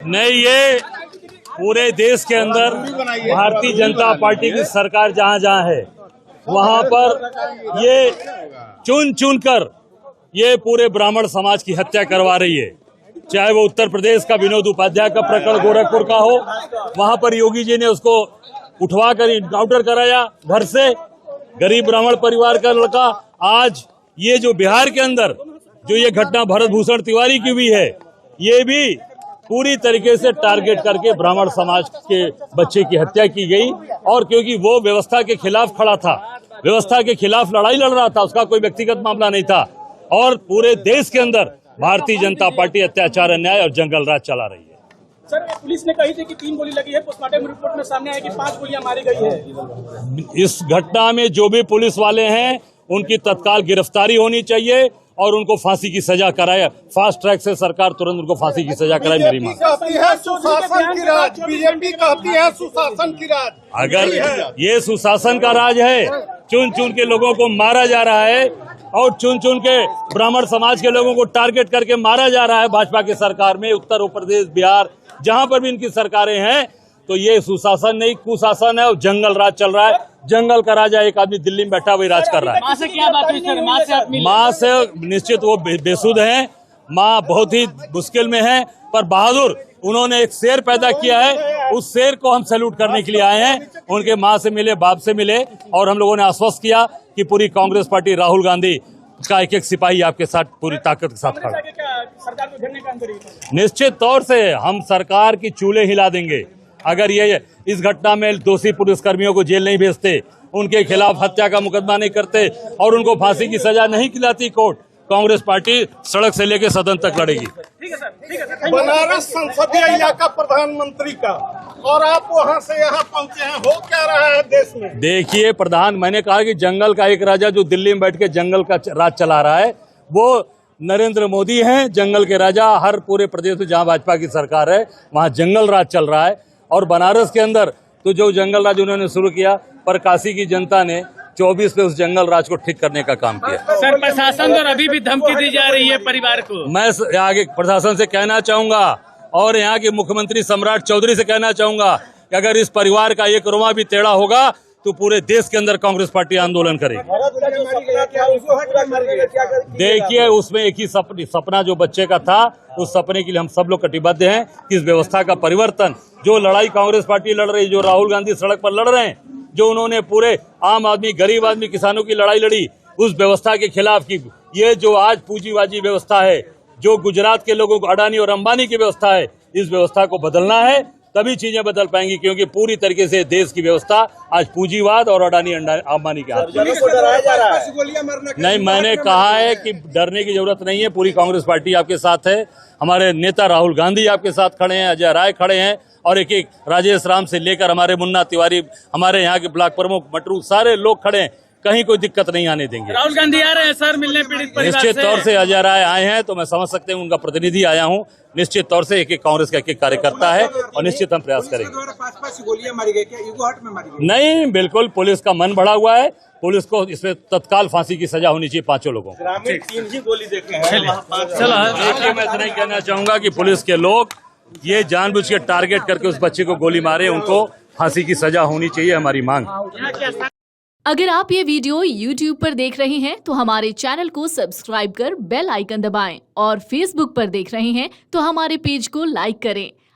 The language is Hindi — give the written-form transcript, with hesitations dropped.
नहीं, ये पूरे देश के अंदर भारतीय जनता पार्टी की सरकार जहां जहां है वहां पर ये चुन चुन कर ये पूरे ब्राह्मण समाज की हत्या करवा रही है। चाहे वो उत्तर प्रदेश का विनोद उपाध्याय का प्रकरण गोरखपुर का हो, वहां पर योगी जी ने उसको उठवा कर इनकाउंटर कराया घर से, गरीब ब्राह्मण परिवार का लड़का। आज ये जो बिहार के अंदर जो ये घटना भरत भूषण तिवारी की हुई है, ये भी पूरी तरीके से टारगेट करके ब्राह्मण समाज के बच्चे की हत्या की गई। और क्योंकि वो व्यवस्था के खिलाफ खड़ा था, व्यवस्था के खिलाफ लड़ाई लड़ रहा था, उसका कोई व्यक्तिगत मामला नहीं था। और पूरे देश के अंदर भारतीय जनता पार्टी अत्याचार, अन्याय और जंगल राज चला रही है। सर, पुलिस ने कही थी कि 3 गोली लगी है, पोस्टमार्टम रिपोर्ट में सामने आया कि 5 गोलियां मारी गई है। इस घटना में जो भी पुलिस वाले हैं उनकी तत्काल गिरफ्तारी होनी चाहिए और उनको फांसी की सजा कराए। फास्ट ट्रैक से सरकार तुरंत उनको फांसी की सजा कराए, मेरी मांग। कहती है सुशासन की राज, बीजेपी कहती है सुशासन की राज। अगर ये सुशासन का राज है, चुन चुन के लोगों को मारा जा रहा है और चुन चुन के ब्राह्मण समाज के लोगों को टारगेट करके मारा जा रहा है भाजपा की सरकार में, उत्तर प्रदेश, बिहार, जहां पर भी इनकी सरकारें हैं, तो ये सुशासन नहीं कुशासन है और जंगल राज चल रहा है। जंगल का राजा एक आदमी दिल्ली में बैठा वही राज कर रहा है। माँ से क्या बात हुई सर? माँ से निश्चित वो बेसुध हैं, माँ बहुत ही मुश्किल में है, पर बहादुर उन्होंने एक शेर पैदा किया है, उस शेर को हम सैल्यूट करने के लिए आए हैं। उनके माँ से मिले, बाप से मिले और हम लोगों ने आश्वस्त किया कि पूरी कांग्रेस पार्टी, राहुल गांधी का एक एक सिपाही आपके साथ पूरी ताकत के साथ खड़ा। सरकार को घेरने का काम करेगी? निश्चित तौर से हम सरकार की चूल्हे हिला देंगे अगर ये इस घटना में दोषी पुलिसकर्मियों को जेल नहीं भेजते, उनके खिलाफ हत्या का मुकदमा नहीं करते और उनको फांसी की सजा नहीं दिलाती कोर्ट। कांग्रेस पार्टी सड़क से लेकर सदन तक लड़ेगी। ठीक है सर, ठीक है सर। बनारस संसदीय इलाका प्रधानमंत्री का, और आप वहां से यहाँ पहुंचे हैं, हो क्या रहा है देश में? देखिए मैंने कहा कि जंगल का एक राजा जो दिल्ली में बैठ के जंगल का राज चला रहा है वो नरेंद्र मोदी हैं। जंगल के राजा हर पूरे प्रदेश में जहां भाजपा की सरकार है वहां जंगल राज चल रहा है। और बनारस के अंदर तो जो जंगल राज उन्होंने शुरू किया, पर काशी की जनता ने 24 पे उस जंगल राज को ठीक करने का काम किया। सर, प्रशासन और अभी भी धमकी दी जा रही है परिवार को। मैं आगे प्रशासन से कहना चाहूंगा और यहाँ के मुख्यमंत्री सम्राट चौधरी से कहना चाहूंगा कि अगर इस परिवार का एक रुआ भी टेढ़ा होगा तो पूरे देश के अंदर कांग्रेस पार्टी आंदोलन करेगी। देखिए, उसमें एक ही सपना जो बच्चे का था, उस सपने के लिए हम सब लोग कटिबद्ध हैं कि इस व्यवस्था का परिवर्तन, जो लड़ाई कांग्रेस पार्टी लड़ रही, जो राहुल गांधी सड़क पर लड़ रहे हैं, जो उन्होंने पूरे आम आदमी, गरीब आदमी, किसानों की लड़ाई लड़ी, उस व्यवस्था के खिलाफ की। ये जो आज पूंजीबाजी व्यवस्था है, जो गुजरात के लोगों को अडानी और अंबानी की व्यवस्था है, इस व्यवस्था को बदलना है, तभी चीजें बदल पाएंगी। क्योंकि पूरी तरीके से देश की व्यवस्था आज पूंजीवाद और अडानी अंबानी के हाथ में। नहीं, मैंने कहा है कि डरने की जरूरत नहीं है। पूरी कांग्रेस पार्टी आपके साथ है। हमारे नेता राहुल गांधी आपके साथ खड़े हैं, अजय राय खड़े हैं और एक एक राजेश राम से लेकर हमारे मुन्ना तिवारी, हमारे यहाँ के ब्लॉक प्रमुख मटरू, सारे लोग खड़े हैं। कहीं कोई दिक्कत नहीं आने देंगे। राहुल गांधी आ रहे हैं सर मिलने पीड़ित परिवार से? निश्चित तौर से अजय राय आए हैं तो मैं समझ सकते हैं, उनका प्रतिनिधि आया हूं। निश्चित तौर से एक एक कांग्रेस का एक एक कार्यकर्ता है और निश्चित हम प्रयास करेंगे। 5 गोलियां मारी गई, क्या ईगो हर्ट में मारी गई? नहीं, बिल्कुल पुलिस का मन बढ़ा हुआ है। पुलिस को इसमें तत्काल फांसी की सजा होनी चाहिए 5 लोगों को। 3 ही गोली देखे हैं। देखिए, मैं इतना ही कहना चाहूंगा कि पुलिस के लोग ये जानबूझ के टारगेट करके उस बच्चे को गोली मारे, उनको फांसी की सजा होनी चाहिए, हमारी मांग। अगर आप ये वीडियो YouTube पर देख रहे हैं तो हमारे चैनल को सब्सक्राइब कर बेल आइकन दबाएं और Facebook पर देख रहे हैं तो हमारे पेज को लाइक करें।